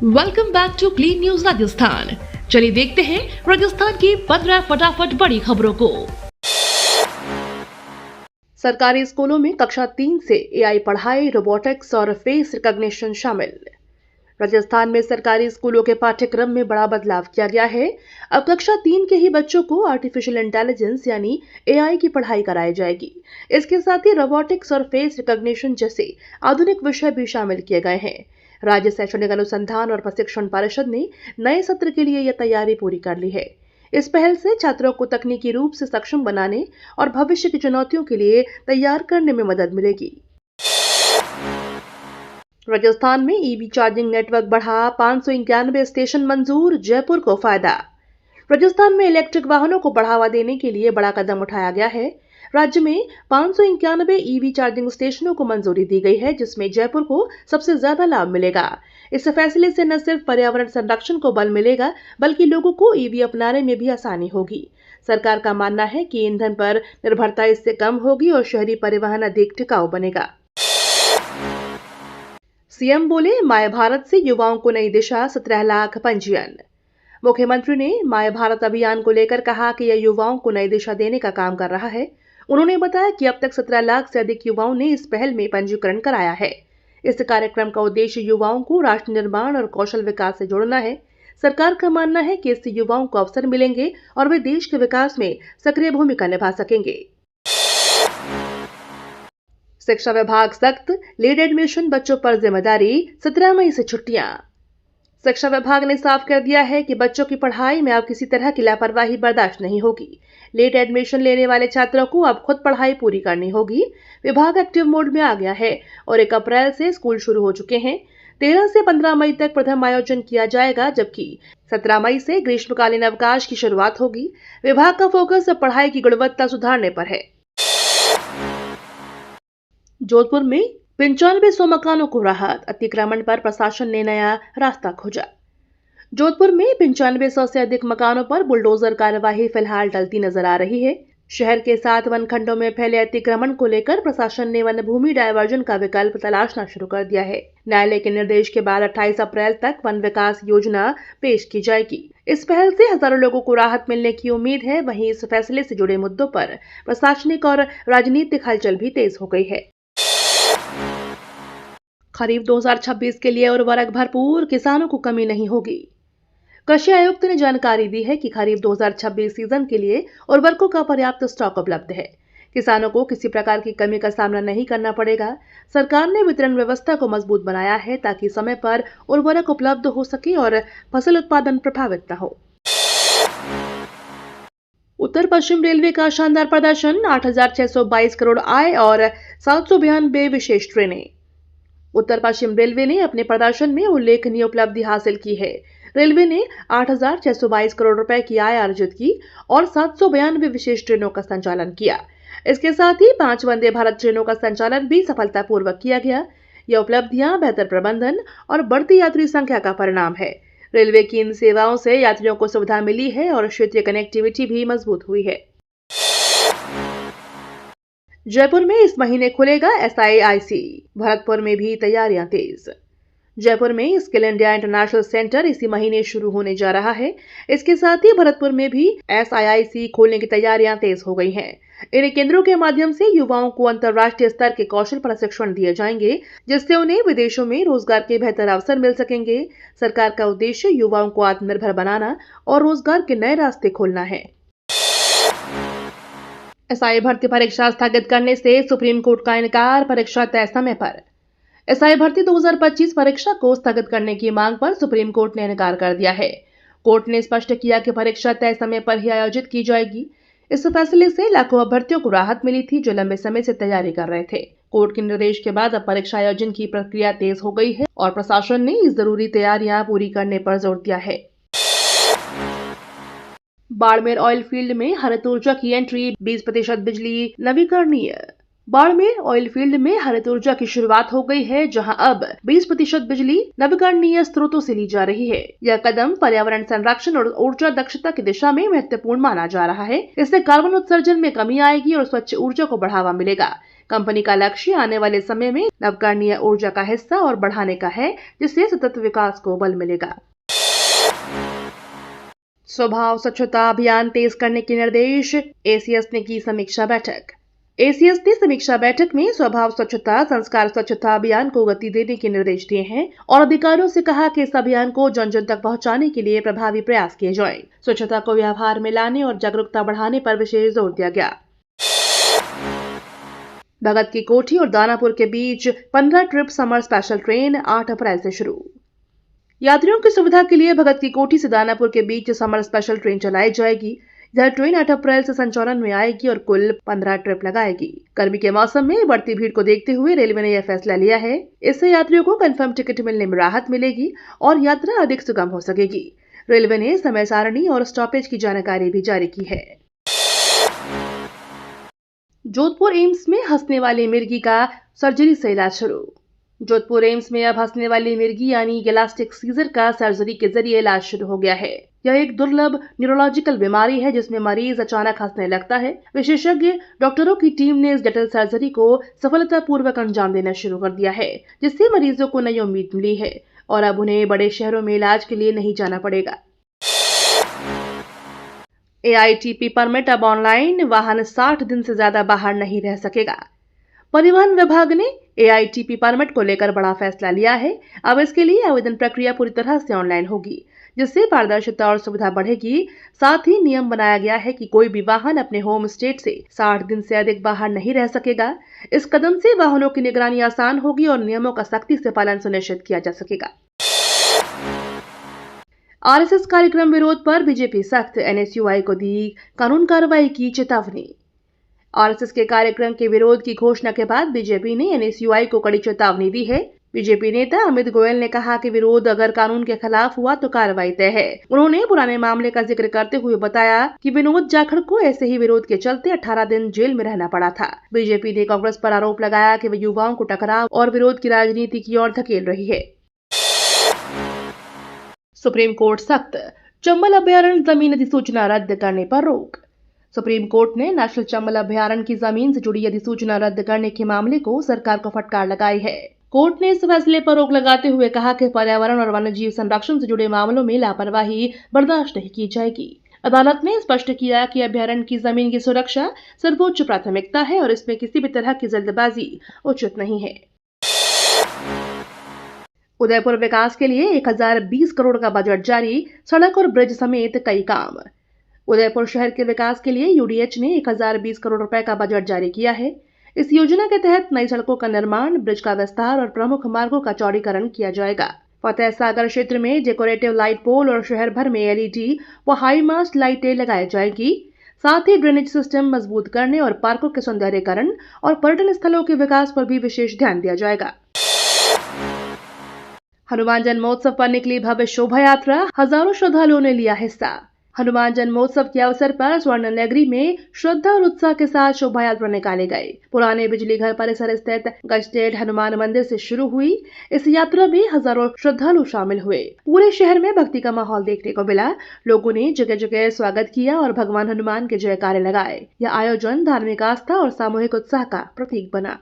Welcome back to clean news Rajasthan. चलिए देखते हैं राजस्थान की 15 फटाफट बड़ी खबरों को। सरकारी स्कूलों में कक्षा 3 से एआई पढ़ाई, रोबोटिक्स और फेस रिकॉग्निशन शामिल। राजस्थान में सरकारी स्कूलों के पाठ्यक्रम में बड़ा बदलाव किया गया है। अब कक्षा 3 के ही बच्चों को आर्टिफिशियल इंटेलिजेंस यानी एआई की पढ़ाई कराई जाएगी। इसके साथ ही रोबोटिक्स और फेस रिकॉग्निशन जैसे आधुनिक विषय भी शामिल किए गए हैं। राज्य शैक्षणिक अनुसंधान और प्रशिक्षण परिषद ने नए सत्र के लिए यह तैयारी पूरी कर ली है। इस पहल से छात्रों को तकनीकी रूप से सक्षम बनाने और भविष्य की चुनौतियों के लिए तैयार करने में मदद मिलेगी। राजस्थान में ईवी चार्जिंग नेटवर्क बढ़ा, 591 स्टेशन मंजूर, जयपुर को फायदा। राजस्थान में इलेक्ट्रिक वाहनों को बढ़ावा देने के लिए बड़ा कदम उठाया गया है। राज्य में 591 ईवी चार्जिंग स्टेशनों को मंजूरी दी गई है, जिसमें जयपुर को सबसे ज्यादा लाभ मिलेगा। इस फैसले से न सिर्फ पर्यावरण संरक्षण को बल मिलेगा, बल्कि लोगों को ईवी अपनाने में भी आसानी होगी। सरकार का मानना है कि ईंधन पर निर्भरता इससे कम होगी और शहरी परिवहन अधिक टिकाऊ बनेगा। सीएम बोले, माय भारत से युवाओं को नई दिशा, 17 लाख पंजीयन। मुख्यमंत्री ने माय भारत अभियान को लेकर कहा कि यह युवाओं को नई दिशा देने का काम कर रहा है। उन्होंने बताया कि अब तक 17 लाख से अधिक युवाओं ने इस पहल में पंजीकरण कराया है। इस कार्यक्रम का उद्देश्य युवाओं को राष्ट्र निर्माण और कौशल विकास से जोड़ना है। सरकार का मानना है कि इससे युवाओं को अवसर मिलेंगे और वे देश के विकास में सक्रिय भूमिका निभा सकेंगे। शिक्षा विभाग सख्त, लेट एडमिशन बच्चों पर जिम्मेदारी, 17 मई से छुट्टियां। शिक्षा विभाग ने साफ कर दिया है कि बच्चों की पढ़ाई में अब किसी तरह की लापरवाही बर्दाश्त नहीं होगी। लेट एडमिशन लेने वाले छात्रों को अब खुद पढ़ाई पूरी करनी होगी। विभाग एक्टिव मोड में आ गया है और 1 अप्रैल से स्कूल शुरू हो चुके हैं। 13 से 15 मई तक प्रथम आयोजन किया जाएगा, जबकि 17 मई से ग्रीष्मकालीन अवकाश की शुरुआत होगी। विभाग का फोकस अब पढ़ाई की गुणवत्ता सुधारने पर है। जोधपुर में 9500 मकानों को राहत, अतिक्रमण पर प्रशासन ने नया रास्ता खोजा। जोधपुर में 9500 से अधिक मकानों पर बुलडोजर कार्यवाही फिलहाल टलती नजर आ रही है। शहर के 7 वन खंडों में फैले अतिक्रमण को लेकर प्रशासन ने वन भूमि डायवर्जन का विकल्प तलाशना शुरू कर दिया है। न्यायालय के निर्देश के बाद 28 अप्रैल तक वन विकास योजना पेश की जाएगी। इस पहल से हजारों लोगों को राहत मिलने की उम्मीद है। वहीं इस फैसले से जुड़े मुद्दों पर प्रशासनिक और राजनीतिक हलचल भी तेज हो गई है। खरीफ 2026 के लिए उर्वरक भरपूर, किसानों को कमी नहीं होगी। कृषि आयुक्त ने जानकारी दी है कि खरीफ 2026 सीजन के लिए उर्वरकों का पर्याप्त स्टॉक उपलब्ध है। किसानों को किसी प्रकार की कमी का सामना नहीं करना पड़ेगा। सरकार ने वितरण व्यवस्था को मजबूत बनाया है ताकि समय पर उर्वरक उपलब्ध हो सके और फसल उत्पादन प्रभावित न हो। उत्तर पश्चिम रेलवे का शानदार प्रदर्शन, 8,622 करोड़ आय और 792 विशेष ट्रेनें। उत्तर पश्चिम रेलवे ने अपने प्रदर्शन में उल्लेखनीय उपलब्धि हासिल की है। रेलवे ने 8,622 करोड़ रुपए की आय अर्जित की और 792 विशेष ट्रेनों का संचालन किया। इसके साथ ही 5 वंदे भारत ट्रेनों का संचालन भी सफलतापूर्वक किया गया। यह उपलब्धियां बेहतर प्रबंधन और बढ़ती यात्री संख्या का परिणाम है। रेलवे की इन सेवाओं से यात्रियों को सुविधा मिली है और क्षेत्रीय कनेक्टिविटी भी मजबूत हुई है। जयपुर में इस महीने खुलेगा SIIC, भरतपुर में भी तैयारियां तेज। जयपुर में स्किल इंडिया इंटरनेशनल सेंटर इसी महीने शुरू होने जा रहा है। इसके साथ ही भरतपुर में भी SIIC खोलने की तैयारियां तेज हो गई हैं। इन केंद्रों के माध्यम से युवाओं को अंतर्राष्ट्रीय स्तर के कौशल प्रशिक्षण दिए जाएंगे, जिससे उन्हें विदेशों में रोजगार के बेहतर अवसर मिल सकेंगे। सरकार का उद्देश्य युवाओं को आत्मनिर्भर बनाना और रोजगार के नए रास्ते खोलना है। SI भर्ती परीक्षा स्थगित करने से सुप्रीम कोर्ट का इनकार, परीक्षा तय समय पर। SI भर्ती 2025 परीक्षा को स्थगित करने की मांग पर सुप्रीम कोर्ट ने इनकार कर दिया है। कोर्ट ने स्पष्ट किया कि परीक्षा तय समय पर ही आयोजित की जाएगी। इस फैसले से लाखों अभ्यर्थियों को राहत मिली थी जो लंबे समय से तैयारी कर रहे थे। कोर्ट के निर्देश के बाद अब परीक्षा आयोजन की प्रक्रिया तेज हो गई है और प्रशासन ने इस जरूरी तैयारियां पूरी करने पर जोर दिया है। बाड़मेर ऑयल फील्ड में हरित ऊर्जा की एंट्री, 20% बिजली नवीकरणीय। बाड़मेर ऑयल फील्ड में हरित ऊर्जा की शुरुआत हो गई है, जहां अब 20% बिजली नवीकरणीय स्रोतों से ली जा रही है। यह कदम पर्यावरण संरक्षण और ऊर्जा दक्षता की दिशा में महत्वपूर्ण माना जा रहा है। इससे कार्बन उत्सर्जन में कमी आएगी और स्वच्छ ऊर्जा को बढ़ावा मिलेगा। कंपनी का लक्ष्य आने वाले समय में नवीकरणीय ऊर्जा का हिस्सा और बढ़ाने का है, जिससे सतत विकास को बल मिलेगा। स्वभाव स्वच्छता अभियान तेज करने के निर्देश, एसीएस ने की समीक्षा बैठक। एसीएस ने समीक्षा बैठक में स्वभाव स्वच्छता संस्कार स्वच्छता अभियान को गति देने के निर्देश दिए हैं और अधिकारियों से कहा कि इस अभियान को जन जन तक पहुंचाने के लिए प्रभावी प्रयास किए जाएं। स्वच्छता को व्यवहार में लाने और जागरूकता बढ़ाने पर विशेष जोर दिया गया। भगत की कोठी और दानापुर के बीच 15 ट्रिप समर स्पेशल ट्रेन 8 अप्रैल से शुरू। यात्रियों की सुविधा के लिए भगत की कोठी से दानापुर के बीच समर स्पेशल ट्रेन चलाई जाएगी। यह ट्रेन 8 अप्रैल से संचालन में आएगी और कुल 15 ट्रिप लगाएगी। गर्मी के मौसम में बढ़ती भीड़ को देखते हुए रेलवे ने यह फैसला लिया है। इससे यात्रियों को कंफर्म टिकट मिलने में राहत मिलेगी और यात्रा अधिक सुगम हो सकेगी। रेलवे ने समय सारणी और स्टॉपेज की जानकारी भी जारी की है। जोधपुर एम्स में हंसने वाली मिर्गी का सर्जरी से इलाज शुरू। जोधपुर एम्स में अब हंसने वाली मिर्गी यानी इलास्टिक सीजर का सर्जरी के जरिए इलाज शुरू हो गया है। यह एक दुर्लभ न्यूरोलॉजिकल बीमारी है जिसमें मरीज अचानक हंसने लगता है। विशेषज्ञ डॉक्टरों की टीम ने इस जटिल सर्जरी को सफलतापूर्वक अंजाम देना शुरू कर दिया है, जिससे मरीजों को नई उम्मीद मिली है और अब उन्हें बड़े शहरों में इलाज के लिए नहीं जाना पड़ेगा। AITP परमिट अब ऑनलाइन, वाहन 60 दिन से ज्यादा बाहर नहीं रह सकेगा। परिवहन विभाग ने AITP परमिट को लेकर बड़ा फैसला लिया है। अब इसके लिए आवेदन प्रक्रिया पूरी तरह से ऑनलाइन होगी, जिससे पारदर्शिता और सुविधा बढ़ेगी। साथ ही नियम बनाया गया है कि कोई भी वाहन अपने होम स्टेट से 60 दिन से अधिक बाहर नहीं रह सकेगा। इस कदम से वाहनों की निगरानी आसान होगी और नियमों का सख्ती से पालन सुनिश्चित किया जा सकेगा। RSS कार्यक्रम विरोध पर बीजेपी सख्त, NSUI को दी कानून कार्रवाई की चेतावनी। RSS के कार्यक्रम के विरोध की घोषणा के बाद बीजेपी ने NSUI को कड़ी चेतावनी दी है। बीजेपी नेता अमित गोयल ने कहा कि विरोध अगर कानून के खिलाफ हुआ तो कार्रवाई तय है। उन्होंने पुराने मामले का जिक्र करते हुए बताया कि विनोद जाखड़ को ऐसे ही विरोध के चलते 18 दिन जेल में रहना पड़ा था। बीजेपी ने कांग्रेस पर आरोप लगाया कि वह युवाओं को टकराव और विरोध की राजनीति की ओर धकेल रही है। सुप्रीम कोर्ट सख्त, चंबल अभ्यारण्य जमीन अधिसूचना रद्द करने पर रोक। सुप्रीम कोर्ट ने नेशनल चंबल अभ्यारण्य की जमीन से जुड़ी अधिसूचना रद्द करने के मामले को सरकार को फटकार लगाई है। कोर्ट ने इस फैसले पर रोक लगाते हुए कहा कि पर्यावरण और वन्यजीव संरक्षण से जुड़े मामलों में लापरवाही बर्दाश्त नहीं की जाएगी। अदालत ने स्पष्ट किया कि अभ्यारण्य की जमीन की सुरक्षा सर्वोच्च प्राथमिकता है और इसमें किसी भी तरह की जल्दबाजी उचित नहीं है। उदयपुर विकास के लिए 1020 करोड़ का बजट जारी, सड़क और ब्रिज समेत कई काम। उदयपुर शहर के विकास के लिए UDH ने 1020 करोड़ रुपए का बजट जारी किया है। इस योजना के तहत नई सड़कों का निर्माण, ब्रिज का विस्तार और प्रमुख मार्गों का चौड़ीकरण किया जाएगा। फतेह सागर क्षेत्र में डेकोरेटिव लाइट पोल और शहर भर में LED व हाई मास्ट लाइटें लगाई जाएगी। साथ ही ड्रेनेज सिस्टम मजबूत करने और पार्कों के सौंदर्यीकरण और पर्यटन स्थलों के विकास पर भी विशेष ध्यान दिया जाएगा। हनुमान जन्मोत्सव पर निकली भव्य शोभा यात्रा, हजारों श्रद्धालुओं ने लिया हिस्सा। हनुमान जन्मोत्सव के अवसर पर स्वर्ण नगरी में श्रद्धा और उत्साह के साथ शोभा यात्रा निकाले गए। पुराने बिजली घर परिसर स्थित गजटेड हनुमान मंदिर से शुरू हुई। इस यात्रा में हजारों श्रद्धालु शामिल हुए। पूरे शहर में भक्ति का माहौल देखने को मिला। लोगों ने जगह जगह स्वागत किया और भगवान हनुमान के जयकारे लगाए। यह आयोजन धार्मिक आस्था और सामूहिक उत्साह का प्रतीक बना।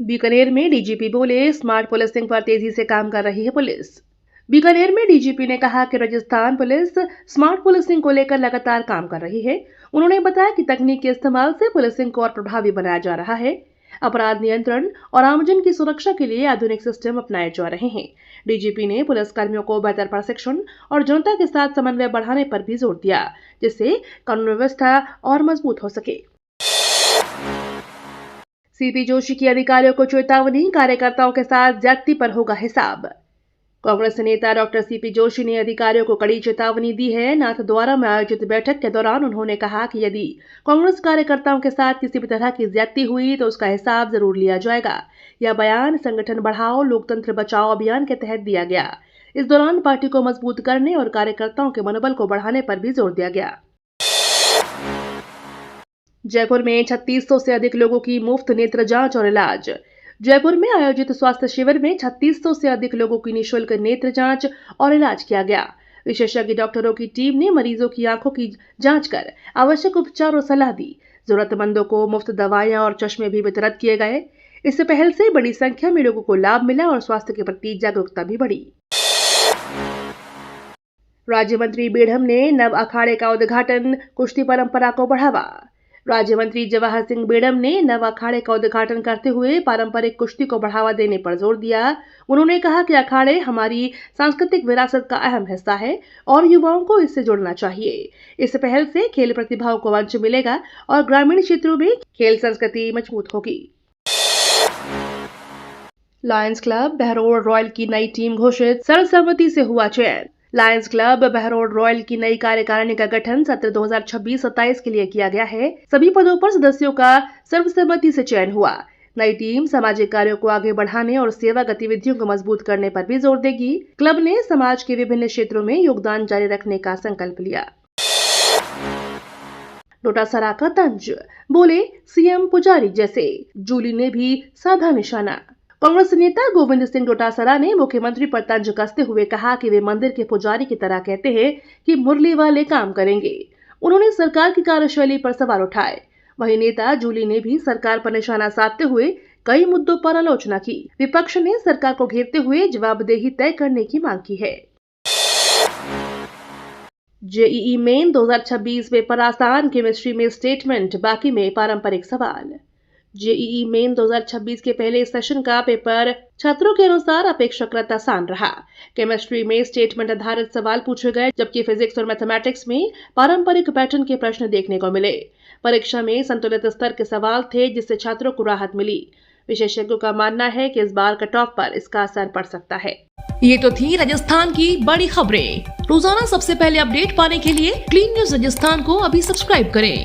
बीकानेर में DGP बोले, स्मार्ट पुलिसिंग पर तेजी से काम कर रही है पुलिस। बीकानेर में DGP ने कहा कि राजस्थान पुलिस स्मार्ट पुलिसिंग को लेकर लगातार काम कर रही है। उन्होंने बताया कि तकनीक के इस्तेमाल से पुलिसिंग को और प्रभावी बनाया जा रहा है। अपराध नियंत्रण और आमजन की सुरक्षा के लिए आधुनिक सिस्टम अपनाए जा रहे हैं। DGP ने पुलिसकर्मियों को बेहतर प्रशिक्षण और जनता के साथ समन्वय बढ़ाने पर भी जोर दिया, जिससे कानून व्यवस्था और मजबूत हो सके। CP जोशी की अधिकारियों को चेतावनी, कार्यकर्ताओं के साथ ज्यादती पर होगा हिसाब। कांग्रेस नेता डॉक्टर CP जोशी ने अधिकारियों को कड़ी चेतावनी दी है। नाथद्वारा में आयोजित बैठक के दौरान उन्होंने कहा कि यदि कांग्रेस कार्यकर्ताओं के साथ किसी भी तरह की ज्यादती हुई तो उसका हिसाब जरूर लिया जाएगा। यह बयान संगठन बढ़ाओ लोकतंत्र बचाओ अभियान के तहत दिया गया। इस दौरान पार्टी को मजबूत करने और कार्यकर्ताओं के मनोबल को बढ़ाने पर भी जोर दिया गया। जयपुर में 3600 से अधिक लोगों की मुफ्त नेत्र जांच और इलाज। जयपुर में आयोजित स्वास्थ्य शिविर में 3600 से अधिक लोगों की निःशुल्क नेत्र जांच और इलाज किया गया। विशेषज्ञ डॉक्टरों की टीम ने मरीजों की आंखों की जांच कर आवश्यक उपचार और सलाह दी। जरूरतमंदों को मुफ्त दवाएं और चश्मे भी वितरित किए गए। इस पहल से बड़ी संख्या में लोगों को लाभ मिला और स्वास्थ्य के प्रति जागरूकता भी बढ़ी। राज्य मंत्री बेढ़म ने नव अखाड़े का उद्घाटन, कुश्ती परंपरा को बढ़ावा। राज्य मंत्री जवाहर सिंह बेढ़म ने नव अखाड़े का उद्घाटन करते हुए पारंपरिक कुश्ती को बढ़ावा देने पर जोर दिया। उन्होंने कहा कि अखाड़े हमारी सांस्कृतिक विरासत का अहम हिस्सा है और युवाओं को इससे जुड़ना चाहिए। इस पहल से खेल प्रतिभाओं को मंच मिलेगा और ग्रामीण क्षेत्रों में खेल संस्कृति मजबूत होगी। लायंस क्लब बहरोड रॉयल की नई टीम घोषित, सर्वसम्मति से हुआ चयन। लायंस क्लब बहरोड रॉयल की नई कार्यकारिणी का गठन सत्र 2026-27 के लिए किया गया है। सभी पदों पर सदस्यों का सर्वसम्मति से चयन हुआ। नई टीम सामाजिक कार्यों को आगे बढ़ाने और सेवा गतिविधियों को मजबूत करने पर भी जोर देगी। क्लब ने समाज के विभिन्न क्षेत्रों में योगदान जारी रखने का संकल्प लिया। डोटासरा का तंज, बोले सीएम पुजारी जैसे, जूली ने भी साधा निशाना। कांग्रेस नेता गोविंद सिंह डोटासरा ने मुख्यमंत्री पर तंज कसते हुए कहा कि वे मंदिर के पुजारी की तरह कहते हैं कि मुरली वाले काम करेंगे। उन्होंने सरकार की कार्यशैली पर सवाल उठाए। वहीं नेता जूली ने भी सरकार पर निशाना साधते हुए कई मुद्दों पर आलोचना की। विपक्ष ने सरकार को घेरते हुए जवाबदेही तय करने की मांग की है। जेईई मेन 2026 पेपर आसान, केमिस्ट्री में स्टेटमेंट, बाकी में पारंपरिक सवाल। जेईई मेन 2026 के पहले सेशन का पेपर छात्रों के अनुसार अपेक्षाकृत आसान रहा। केमिस्ट्री में स्टेटमेंट आधारित सवाल पूछे गए, जबकि फिजिक्स और मैथमेटिक्स में पारंपरिक पैटर्न के प्रश्न देखने को मिले। परीक्षा में संतुलित स्तर के सवाल थे, जिससे छात्रों को राहत मिली। विशेषज्ञों का मानना है कि इस बार कट ऑफ पर इसका असर पड़ सकता है। ये तो थी राजस्थान की बड़ी खबरें। रोजाना सबसे पहले अपडेट पाने के लिए क्लीन न्यूज राजस्थान को अभी सब्सक्राइब करें।